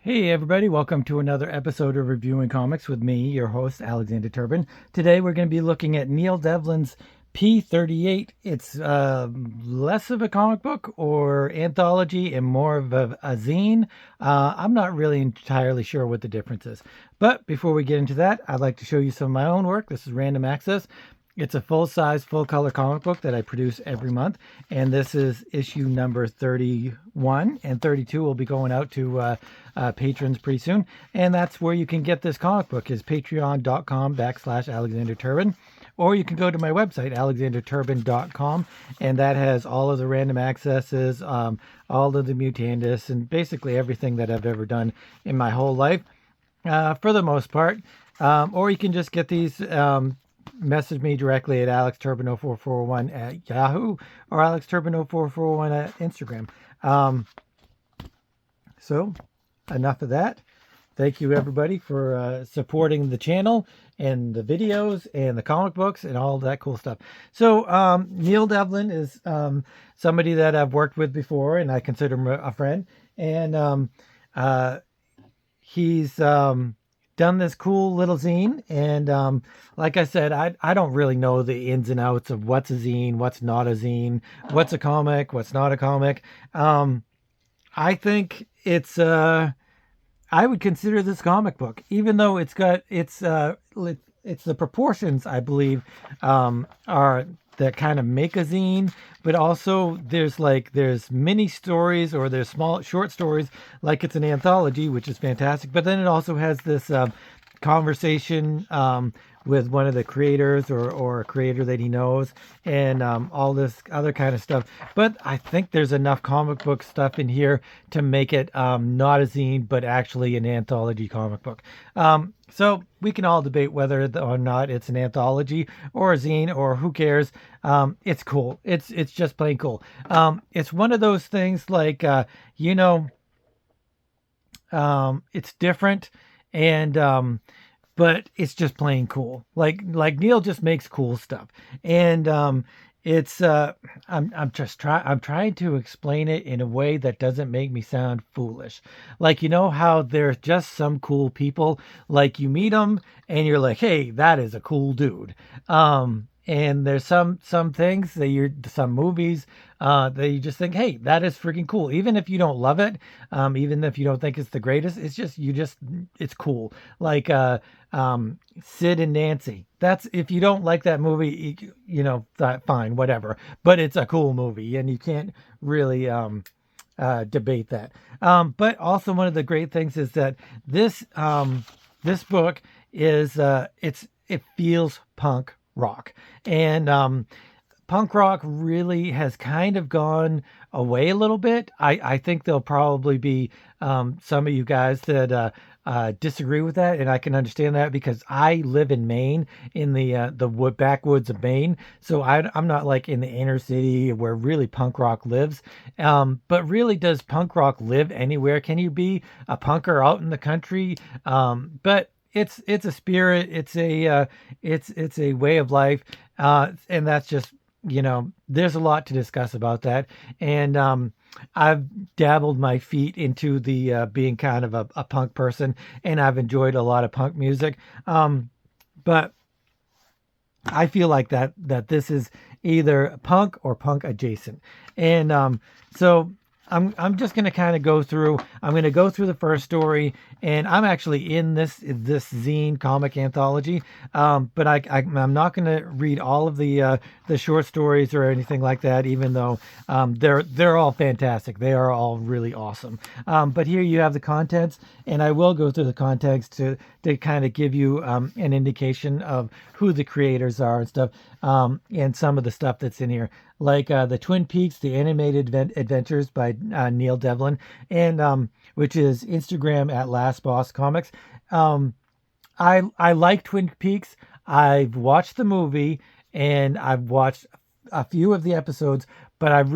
Hey everybody, welcome to another episode of Reviewing Comics with me, your host, Alexander Turbin. Today we're going to be looking at Neil Devlin's p-38. It's less of a comic book or anthology and more of a zine. I'm not really entirely sure what the difference is. But before we get into that, I'd like to show you some of my own work. This is Random Access. It's a full-size, full-color comic book that I produce every month, and this is issue number 31, and 32 will be going out to patrons pretty soon, and that's where you can get this comic book is patreon.com/Alexander Turbin, or you can go to my website, alexanderturbin.com, and that has all of the random accesses, all of the Mutandis, and basically everything that I've ever done in my whole life, for the most part. Or you can just get these message me directly at alexturbin0441 at Yahoo or alexturbin0441 at Instagram. So enough of that. Thank you everybody for supporting the channel and the videos and the comic books and all that cool stuff. So Neil Devlin is somebody that I've worked with before, and I consider him a friend. And he's done this cool little zine, and like I said, I don't really know the ins and outs of what's a zine, what's not a zine, what's a comic, what's not a comic. I think it's I would consider this comic book, even though it's the proportions, I believe, are that kind of make a zine, but also there's mini stories, or there's small short stories, like it's an anthology, which is fantastic. But then it also has this conversation with one of the creators, or a creator that he knows, and all this other kind of stuff. But I think there's enough comic book stuff in here to make it not a zine, but actually an anthology comic book. So we can all debate whether or not it's an anthology or a zine, or who cares. It's cool. It's just plain cool. It's one of those things it's different, and but it's just plain cool. Like Neil just makes cool stuff, and it's I'm trying to explain it in a way that doesn't make me sound foolish. Like, you know how there's just some cool people, like you meet them and you're like, hey, that is a cool dude. And there's some things some movies that you just think, hey, that is freaking cool. Even if you don't love it, even if you don't think it's the greatest, it's cool. Like Sid and Nancy. That's, if you don't like that movie, fine, whatever. But it's a cool movie, and you can't really debate that. But also, one of the great things is that this book is it feels punk rock, and punk rock really has kind of gone away a little bit. I think there'll probably be some of you guys that disagree with that, and I can understand that, because I live in Maine, in the backwoods of Maine, so I'm not like in the inner city where really punk rock lives. But really, does punk rock live anywhere? Can you be a punker out in the country? But it's a spirit. It's a way of life, and that's just, there's a lot to discuss about that. And I've dabbled my feet into the being kind of a punk person, and I've enjoyed a lot of punk music. But I feel like that this is either punk or punk adjacent, and so I'm just going to kind of go through. I'm going to go through the first story, and I'm actually in this zine comic anthology. But I'm not going to read all of the short stories or anything like that, even though they're all fantastic. They are all really awesome. But here you have the contents, and I will go through the contents to kind of give you an indication of who the creators are and stuff, and some of the stuff that's in here, like the Twin Peaks, the animated adventures by Neil Devlin, and which is Instagram at Last Boss Comics. I like Twin Peaks. I've watched the movie, and I've watched a few of the episodes, but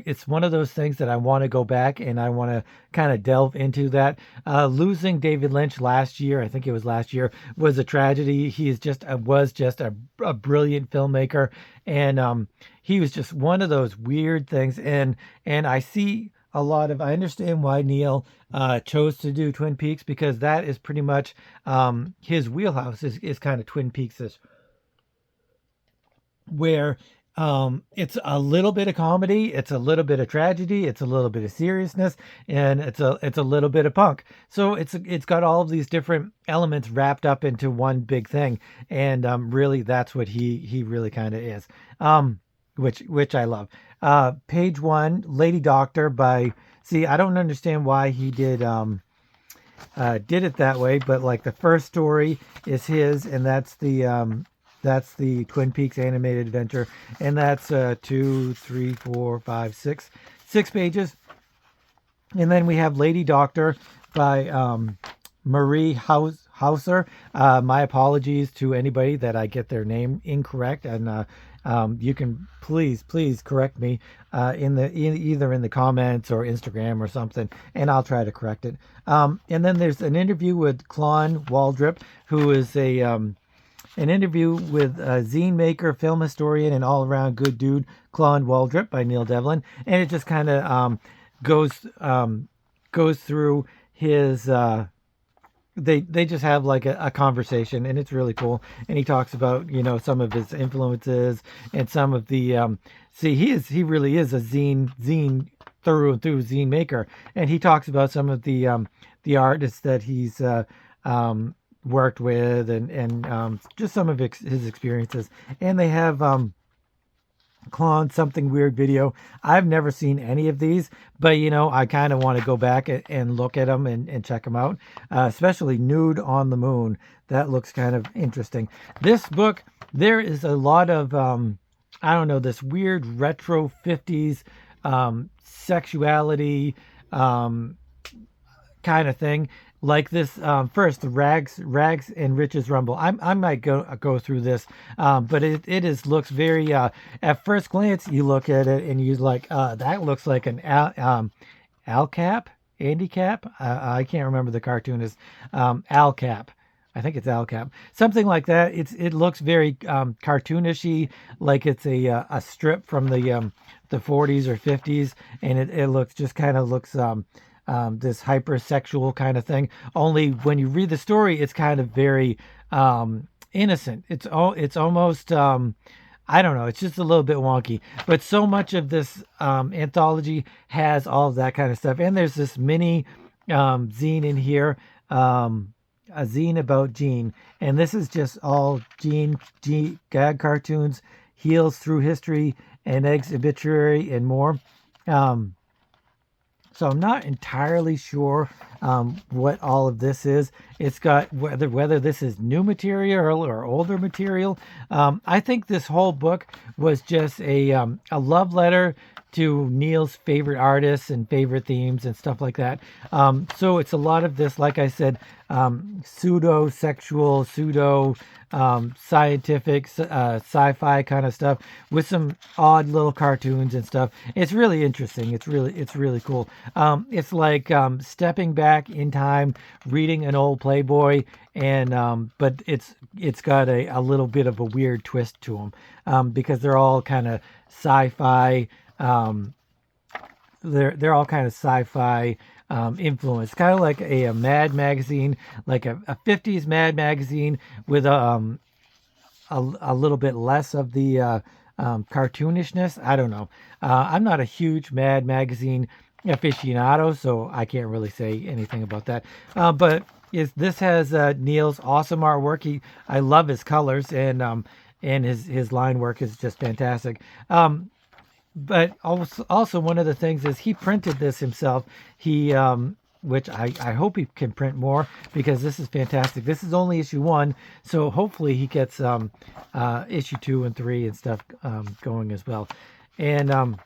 it's one of those things that I want to go back, and I want to kind of delve into that. Losing David Lynch last year, I think it was last year, was a tragedy. He was just a brilliant filmmaker, and he was just one of those weird things. And I see a lot of, I understand why Neil chose to do Twin Peaks, because that is pretty much his wheelhouse is kind of Twin Peaks, where it's a little bit of comedy, it's a little bit of tragedy, it's a little bit of seriousness, and it's a little bit of punk. So it's got all of these different elements wrapped up into one big thing, and really that's what he really kind of is, which I love. Page one, Lady Doctor by. See, I don't understand why he did it that way, but like the first story is his, and that's the Twin Peaks animated adventure, and that's 2, 3, 4, 5, 6 pages. And then we have Lady Doctor by Marie Hauser. My apologies to anybody that I get their name incorrect, and you can please correct me either in the comments or Instagram or something, and I'll try to correct it. And then there's an interview with Claude Waldrop, who is an interview with zine maker, film historian, and all-around good dude Claude Waldrop by Neil Devlin, and it just kind of goes through his. They just have like a conversation, and it's really cool. And he talks about some of his influences and some of the he really is a zine through and through zine maker, and he talks about some of the artists that he's worked with, and just some of his experiences. And they have Clone Something Weird video. I've never seen any of these, but I kind of want to go back and look at them and check them out, especially Nude on the Moon. That looks kind of interesting. This book, there is a lot of I don't know, this weird retro 50s sexuality kind of thing. Like this, first, the Rags and Riches Rumble. I might go through this, but it looks very. At first glance, you look at it and you like, that looks like an Al Cap, Andy Cap. I can't remember the cartoonist. Al Cap. I think it's Al Cap, something like that. It looks very cartoonishy, like it's a strip from the 40s or 50s, and it looks just kind of looks. This hypersexual kind of thing. Only when you read the story, it's kind of very innocent. It's almost I don't know. It's just a little bit wonky. But so much of this anthology has all of that kind of stuff. And there's this mini zine in here, a zine about Gene, and this is just all Gene gag cartoons, heels through history, and eggs obituary, and more. So I'm not entirely sure what all of this is. It's got whether this is new material or older material. I think this whole book was just a love letter to Neil's favorite artists and favorite themes and stuff like that. So it's a lot of this, like I said, pseudo-sexual, scientific, sci-fi kind of stuff with some odd little cartoons and stuff. It's really interesting. It's really cool. It's like stepping back in time, reading an old Playboy, and but it's got a little bit of a weird twist to them, because they're all kind of sci-fi. They're all kind of sci-fi influence, kind of like a Mad magazine, like a 50s Mad magazine with a little bit less of the cartoonishness. I don't know. I'm not a huge Mad magazine aficionado, so I can't really say anything about that. But this has Neil's awesome artwork. I love his colors, and his line work is just fantastic. But also one of the things is he printed this himself. He, which I hope he can print more, because this is fantastic. This is only issue 1, so hopefully he gets issue 2 and 3 and stuff going as well. And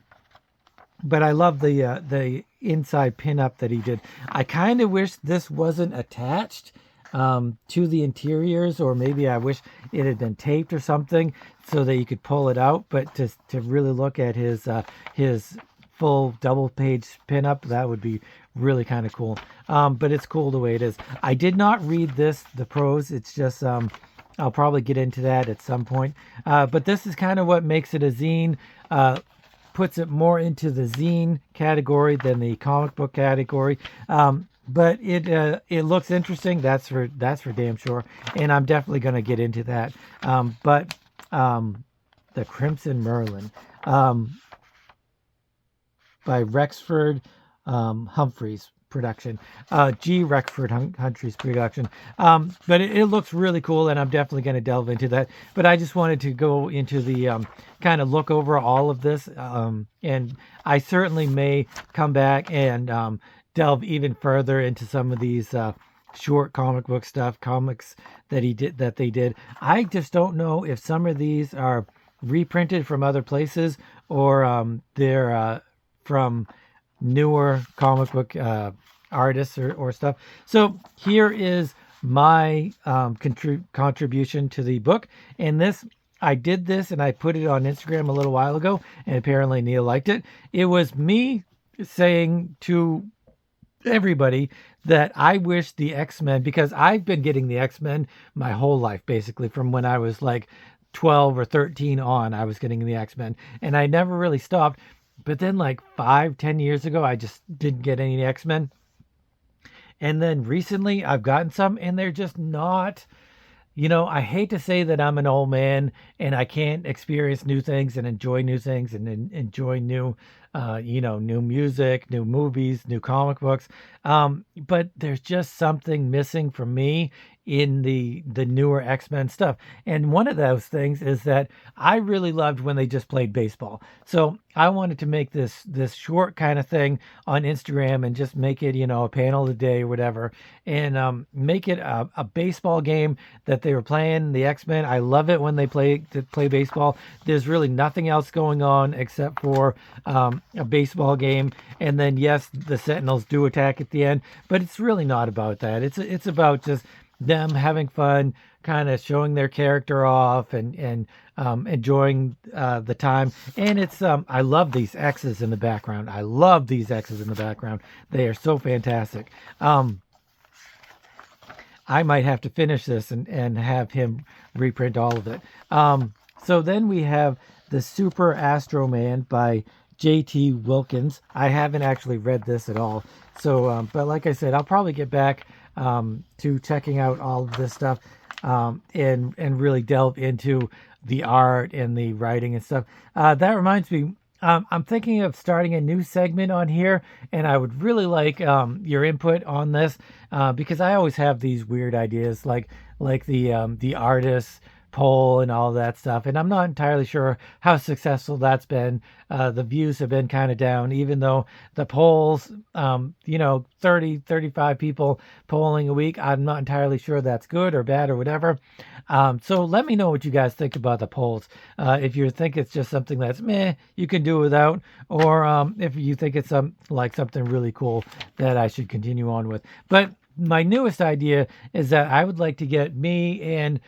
but I love the inside pinup that he did. I kind of wish this wasn't attached to the interiors, or maybe I wish it had been taped or something so that you could pull it out. But to really look at his full double page pinup, that would be really kind of cool. But it's cool the way it is. I did not read the prose. It's just I'll probably get into that at some point. But this is kind of what makes it a zine. puts it more into the zine category than the comic book category. But it looks interesting. That's for damn sure. And I'm definitely going to get into that. But the Crimson Merlin by Rexford Humphreys production, G. Rexford Humphreys production. But it looks really cool, and I'm definitely going to delve into that. But I just wanted to go into the kind of look over all of this, and I certainly may come back and delve even further into some of these short comic book stuff, comics that they did. I just don't know if some of these are reprinted from other places or they're from newer comic book artists or stuff. So here is my contribution to the book. And I did this and I put it on Instagram a little while ago, and apparently Neil liked it. It was me saying to everybody that I wish the X-Men, because I've been getting the X-Men my whole life, basically from when I was like 12 or 13 on, I was getting the X-Men, and I never really stopped. But then like 5-10 years ago, I just didn't get any X-Men. And then recently I've gotten some, and they're just not, I hate to say that I'm an old man and I can't experience new things and enjoy new things and enjoy new, new music, new movies, new comic books. But there's just something missing for me in the newer X-Men stuff. And one of those things is that I really loved when they just played baseball. So I wanted to make this short kind of thing on Instagram and just make it, a panel a day or whatever, and make it a baseball game that they were playing, the X-Men. I love it when they play baseball. There's really nothing else going on except for a baseball game. And then, yes, the Sentinels do attack at the end, but it's really not about that. It's about just them having fun, kind of showing their character off and enjoying the time. And it's I love these X's in the background. They are so fantastic. I might have to finish this and have him reprint all of it. So then we have the Super Astro Man by J.T. Wilkins. I haven't actually read this at all. So, but like I said, I'll probably get back to checking out all of this stuff and really delve into the art and the writing and stuff. That reminds me, I'm thinking of starting a new segment on here, and I would really like your input on this because I always have these weird ideas, like the artists poll and all that stuff, and I'm not entirely sure how successful that's been. The views have been kind of down, even though the polls, 35 people polling a week. I'm not entirely sure that's good or bad or whatever. So let me know what you guys think about the polls. If you think it's just something that's meh, you can do without, or if you think it's something really cool that I should continue on with. But my newest idea is that I would like to get me and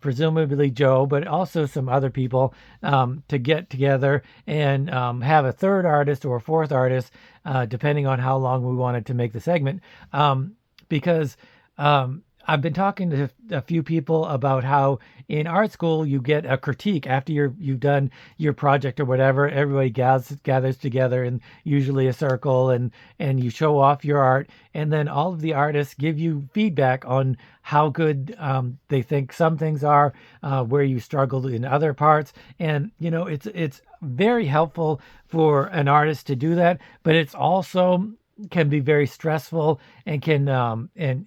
presumably Joe, but also some other people to get together and have a third artist or a fourth artist, depending on how long we wanted to make the segment. Because I've been talking to a few people about how in art school you get a critique after you've done your project or whatever. Everybody gathers together in usually a circle and you show off your art, and then all of the artists give you feedback on how good they think some things are, where you struggled in other parts. And it's very helpful for an artist to do that, but it's also can be very stressful and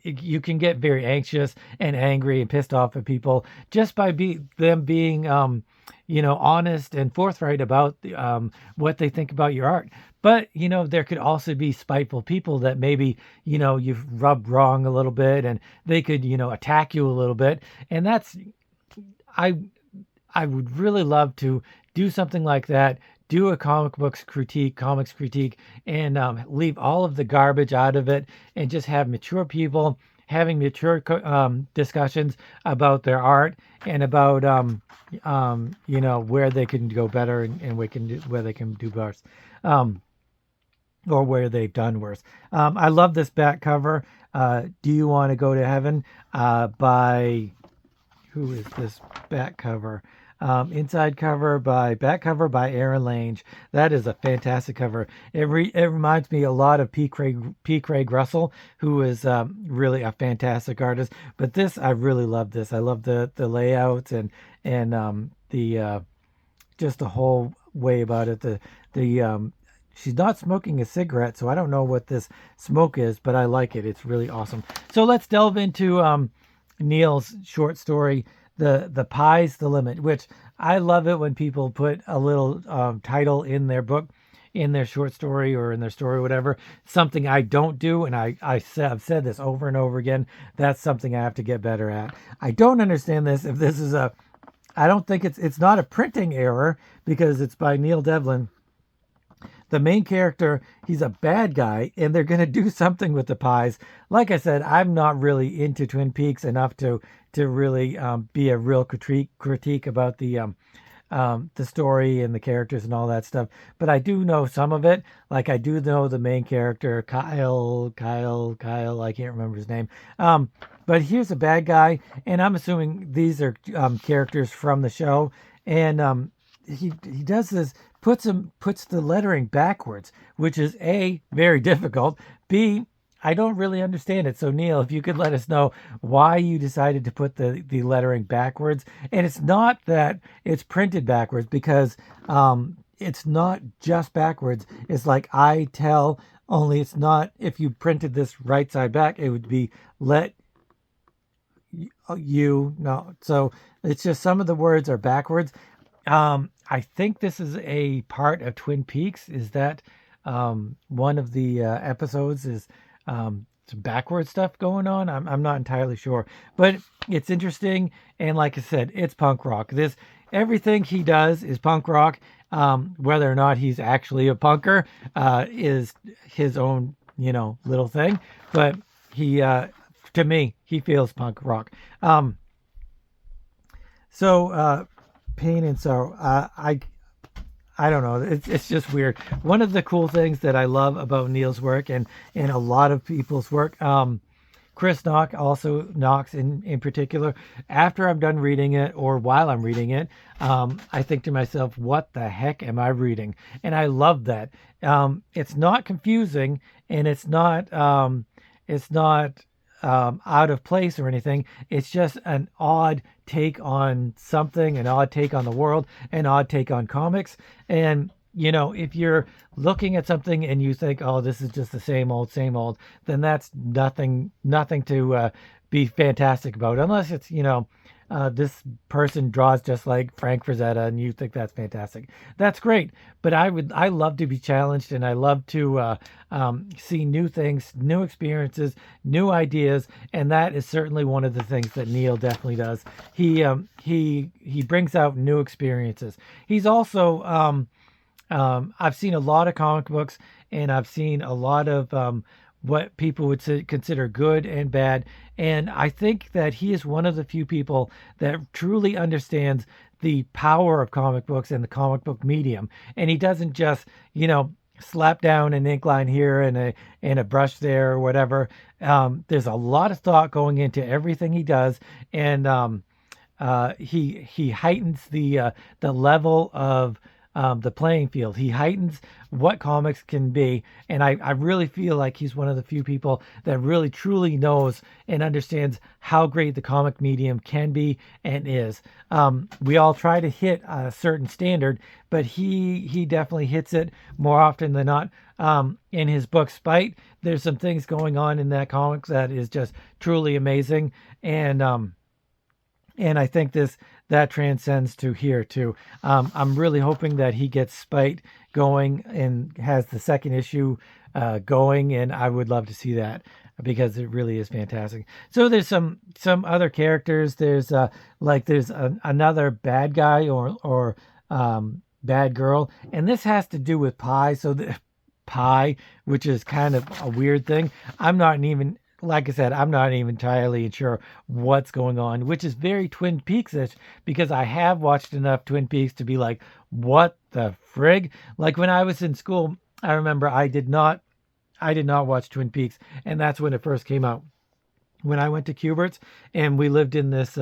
you can get very anxious and angry and pissed off at people just by them being honest and forthright about what they think about your art. But there could also be spiteful people that maybe you've rubbed wrong a little bit, and they could attack you a little bit. And that's I would really love to do something like that, do a comics critique, and leave all of the garbage out of it, and just have mature people having mature discussions about their art and about where they can go better and where they can do worse, or where they've done worse. I love this back cover. Do You Want to Go to Heaven by, who is this back cover? inside cover by back cover by Aaron Lange. That is a fantastic cover. It reminds me a lot of P. Craig Russell, who is really a fantastic artist. But this, I really love this. I love the layouts and the just the whole way about it. The she's not smoking a cigarette, so I don't know what this smoke is, but I like it. It's really awesome. So let's delve into Neil's short story, the Pie's the Limit, which I love it when people put a little title in their book, in their short story or in their story, or whatever. Something I don't do, and I've said this over and over again. That's something I have to get better at. I don't understand this. If this is I don't think it's not a printing error because it's by Neil Devlin. The main character, he's a bad guy, and they're going to do something with the pies. Like I said, I'm not really into Twin Peaks enough to really be a real critique about the story and the characters and all that stuff. But I do know some of it. Like I do know the main character, Kyle. I can't remember his name. But here's a bad guy, and I'm assuming these are characters from the show. And he does this, puts the lettering backwards, which is A, very difficult. B, I don't really understand it. So Neil, if you could let us know why you decided to put the lettering backwards. And it's not that it's printed backwards, because it's not just backwards. It's like I tell, only it's not, if you printed this right side back, it would be let you know. So it's just some of the words are backwards. I think this is a part of Twin Peaks. Is that one of the episodes is some backward stuff going on? I'm not entirely sure, but it's interesting. And like I said, it's punk rock. Everything he does is punk rock. Whether or not he's actually a punker is his own, little thing. But he, to me, he feels punk rock. So Pain and Sorrow. I don't know. It's just weird. One of the cool things that I love about Neil's work and a lot of people's work, Chris Knox in particular, after I'm done reading it or while I'm reading it, I think to myself, what the heck am I reading? And I love that. It's not confusing, and it's not out of place or anything. It's just an odd take on something, an odd take on the world, an odd take on comics. And if you're looking at something and you think, oh, this is just the same old, then that's nothing to be fantastic about, unless it's this person draws just like Frank Frazetta and you think that's fantastic. That's great. But I love to be challenged, and I love to see new things, new experiences, new ideas. And that is certainly one of the things that Neil definitely does. He brings out new experiences. He's also, I've seen a lot of comic books, and I've seen a lot of what people would consider good and bad. And I think that he is one of the few people that truly understands the power of comic books and the comic book medium. And he doesn't just, slap down an ink line here and a brush there or whatever. There's a lot of thought going into everything he does. And he heightens the level of the playing field. He heightens what comics can be. And I really feel like he's one of the few people that really truly knows and understands how great the comic medium can be and is. We all try to hit a certain standard, but he definitely hits it more often than not. In his book Spite, there's some things going on in that comic that is just truly amazing. And I think that transcends to here too. I'm really hoping that he gets Spite going and has the second issue going, and I would love to see that because it really is fantastic. So there's some other characters. There's another bad guy or bad girl, and this has to do with pie. So the pie, which is kind of a weird thing. Like I said, I'm not even entirely sure what's going on, which is very Twin Peaks-ish, because I have watched enough Twin Peaks to be like, what the frig? Like when I was in school, I remember I did not watch Twin Peaks, and that's when it first came out. when I went to Cubert's, and we lived in this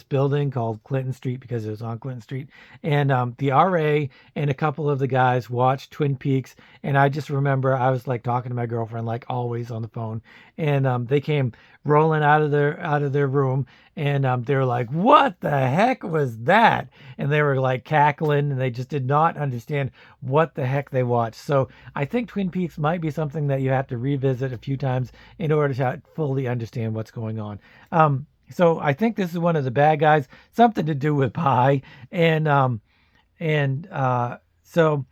building called Clinton Street because it was on Clinton Street, and the RA and a couple of the guys watched Twin Peaks, and I just remember I was like talking to my girlfriend like always on the phone, and they came rolling out of their room, and they were like, "What the heck was that?" And they were like cackling, and they just did not understand what the heck they watched. So I think Twin Peaks might be something that you have to revisit a few times in order to fully understand what's going on. So I think this is one of the bad guys, something to do with pie, and so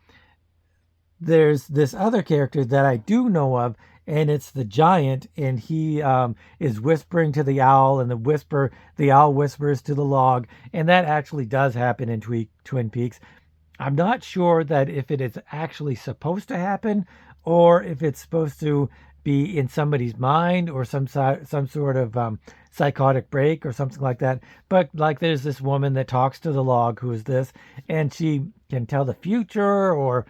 there's this other character that I do know of, and it's the giant, and he is whispering to the owl, and the owl whispers to the log, and that actually does happen in Twin Peaks. I'm not sure that if it is actually supposed to happen or if it's supposed to be in somebody's mind or some sort of psychotic break or something like that. But like there's this woman that talks to the log who is this, and she can tell the future or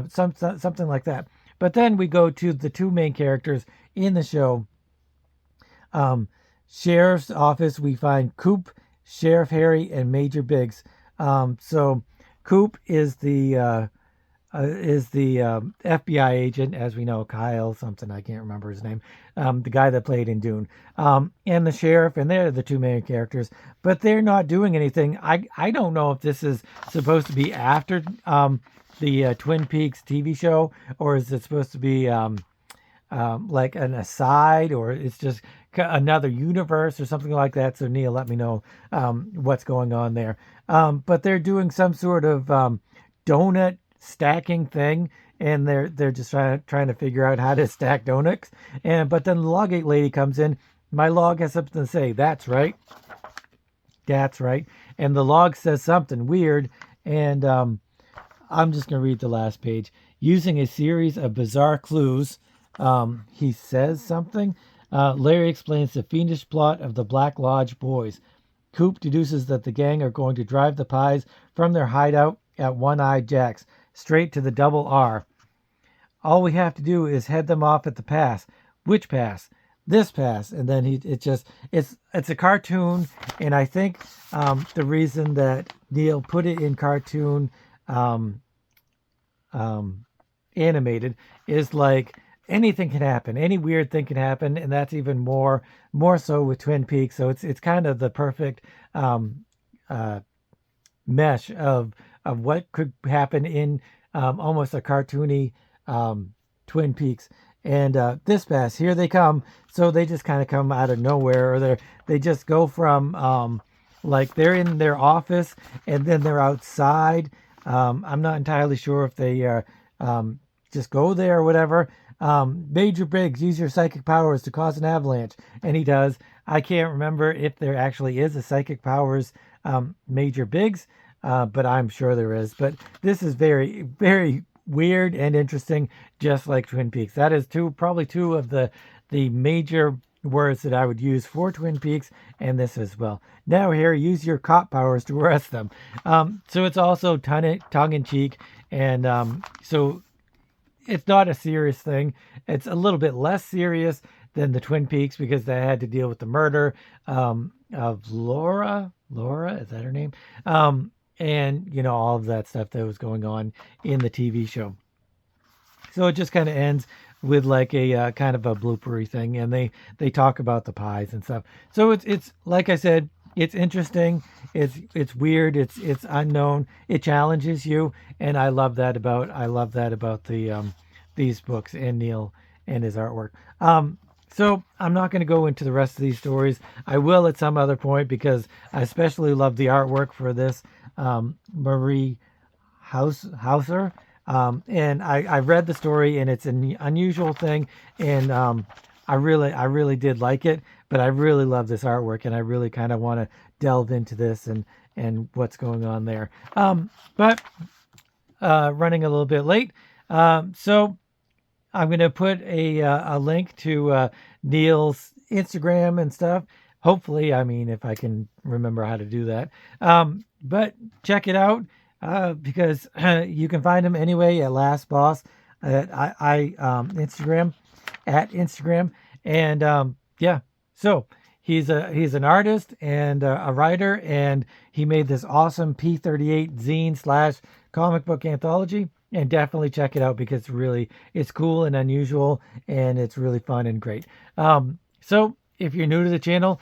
something like that. But then we go to the two main characters in the show. Sheriff's office, we find Coop, Sheriff Harry, and Major Biggs. So Coop is the FBI agent, as we know, Kyle something, I can't remember his name, the guy that played in Dune, and the sheriff, and they're the two main characters, but they're not doing anything. I don't know if this is supposed to be after the Twin Peaks TV show, or is it supposed to be like an aside, or it's just another universe or something like that. So Neil, let me know what's going on there. But they're doing some sort of donut stacking thing, and they're just trying to figure out how to stack donuts. But then the log 8 lady comes in. My log has something to say. That's right. And the log says something weird, and I'm just going to read the last page. Using a series of bizarre clues, he says something. Larry explains the fiendish plot of the Black Lodge boys. Coop deduces that the gang are going to drive the pies from their hideout at One-Eyed Jack's straight to the Double R. All we have to do is head them off at the pass. Which pass? This pass. And then it's a cartoon, and I think the reason that Neil put it in cartoon animated is like anything can happen, any weird thing can happen, and that's even more so with Twin Peaks. So it's kind of the perfect mesh of what could happen in almost a cartoony Twin Peaks. And this pass, here they come. So they just kind of come out of nowhere, or they just go from like they're in their office and then they're outside. I'm not entirely sure if they just go there or whatever. Major Briggs, use your psychic powers to cause an avalanche. And he does. I can't remember if there actually is a psychic powers Major Briggs, but I'm sure there is. But this is very, very weird and interesting, just like Twin Peaks. That is probably two of the major words that I would use for Twin Peaks, and this as well. Now, Harry, use your cop powers to arrest them. So it's also tongue-in-cheek, and so it's not a serious thing. It's a little bit less serious than the Twin Peaks because they had to deal with the murder of Laura. Laura, is that her name? And all of that stuff that was going on in the TV show. So it just kind of ends with like a kind of a bloopery thing, and they talk about the pies and stuff. So it's like I said, it's interesting, it's weird, it's unknown, it challenges you, and I love that about the these books and Neil and his artwork. So I'm not going to go into the rest of these stories. I will at some other point because I especially love the artwork for this Marie Hauser. And I read the story, and it's an unusual thing, and I really did like it, but I really love this artwork, and I really kind of want to delve into this and what's going on there. But running a little bit late, so I'm going to put a link to Neil's Instagram and stuff. Hopefully, I mean, if I can remember how to do that. But check it out. Because you can find him anyway at Last Boss at Instagram, and yeah, So he's an artist and a writer, and he made this awesome p-38 zine slash comic book anthology. And definitely check it out because it's cool and unusual, and it's really fun and great. So if you're new to the channel,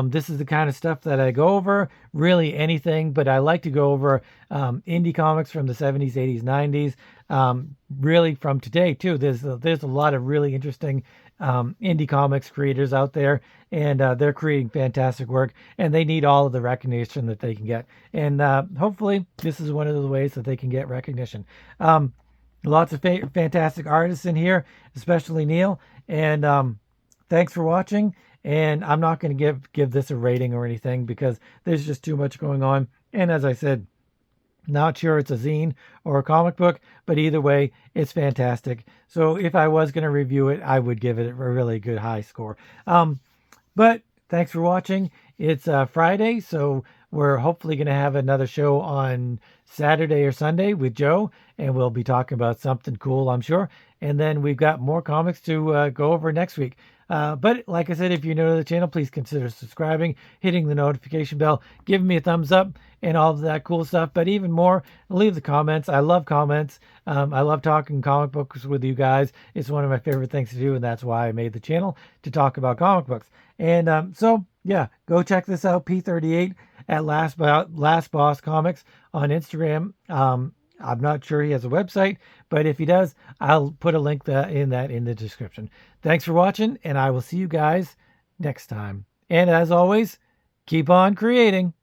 this is the kind of stuff that I go over. Really anything, but I like to go over indie comics from the 70s, 80s, 90s. Really from today too. There's a lot of really interesting indie comics creators out there, and they're creating fantastic work, and they need all of the recognition that they can get. And hopefully, this is one of the ways that they can get recognition. Lots of fantastic artists in here, especially Neil. And thanks for watching. And I'm not going to give this a rating or anything because there's just too much going on. And as I said, not sure it's a zine or a comic book, but either way, it's fantastic. So if I was going to review it, I would give it a really good high score. But thanks for watching. It's Friday, so we're hopefully going to have another show on Saturday or Sunday with Joe, and we'll be talking about something cool, I'm sure. And then we've got more comics to go over next week. But like I said, if you're new to the channel, please consider subscribing, hitting the notification bell, giving me a thumbs up, and all of that cool stuff. But even more, leave the comments. I love comments. I love talking comic books with you guys. It's one of my favorite things to do, and that's why I made the channel, to talk about comic books. And so, yeah, go check this out, P-38 at Last Boss Comics on Instagram. I'm not sure he has a website, but if he does, I'll put a link in the description. Thanks for watching, and I will see you guys next time. And as always, keep on creating.